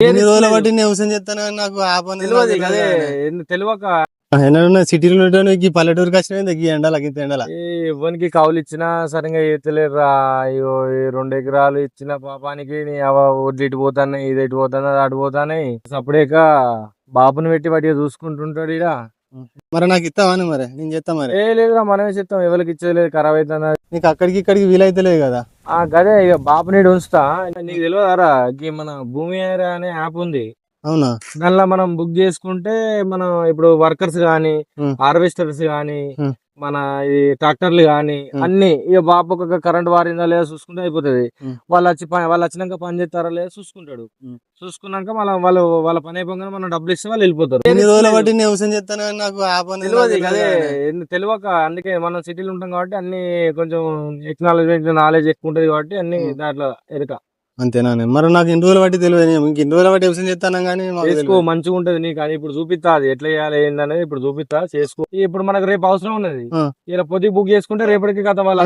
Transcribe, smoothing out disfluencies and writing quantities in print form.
ఎన్ని రోజుల బట్టి నేను వ్యవసాయం చేస్తాను కానీ నాకు ఆ పని తెలియదు అదే తెలియక ఏమన్నా సిటీలో ఉండడానికి పల్లెటూరుకి వచ్చిన ఈ ఎండలకి ఇంత ఎండల ఇవ్వనికి కౌలు ఇచ్చినా సరిగా ఈతలేరురా. అయ్యో ఈ 2 ఎకరాలు ఇచ్చిన పాపానికి నీ వడ్లు ఇటు పోతాయి, ఇది ఇటు పోతాయి, అటు పోతాయి. అప్పుడేక బాబుని పెట్టి వాటిగా చూసుకుంటుంటాడు ఇడ. మరి నాకు ఇస్తావని మరి నేను చేస్తా మరి. లేదురా మనమే చెప్తాం, ఎవరికి ఇచ్చేది ఖరాబ్ అవుతుంది. నీకు అక్కడికి ఇక్కడికి వీలైతలేదు కదా. గదే ఇక బాబుని ఉంచుతా. నీకు తెలియదారా మన భూమి ఏరా అనే యాప్ ఉంది. అవునా? దానిలో మనం బుక్ చేసుకుంటే మనం ఇప్పుడు వర్కర్స్ గానీ, హార్వెస్టర్స్ గానీ, మన ఈ ట్రాక్టర్లు గానీ అన్ని ఇక బాబుకు ఒక కరెంట్ వారిందా లేదా చూసుకుంటే అయిపోతుంది. వాళ్ళు వచ్చినాక పని చేస్తారా లేదా చూసుకుంటాడు. చూసుకున్నాక వాళ్ళ పని అయిపోగానే మనం డబ్బులు ఇస్తే వాళ్ళు వెళ్ళిపోతారు. ఎన్ని రోజుల బట్టి నేను వ్యవసాయం చేస్తాను కానీ నాకు ఆ పని తెలియదు అదే తెలియక. అందుకే మనం సిటీలో ఉంటాం కాబట్టి అన్ని కొంచెం టెక్నాలజీ నాలెడ్జ్ ఎక్కువ ఉంటది కాబట్టి అన్ని దాంట్లో ఎదుక. అంతేనా? మరి నాకు ఇన్ని రోజుల బట్టి తెలియదు. ఇంకెన్ని రోజుల బట్టి వ్యవసాయం చేస్తాను కానీ చేసుకో, మంచిగా ఉంటది నీకు. అది ఇప్పుడు చూపిస్తా, అది ఎట్లా చేయాలి ఏందనేది ఇప్పుడు చూపిస్తా, చేసుకో. ఇప్పుడు మనకు రేపు అవసరం ఉన్నది, ఇలా పొద్దు బుక్ చేసుకుంటే రేపటికి కథ వాళ్ళ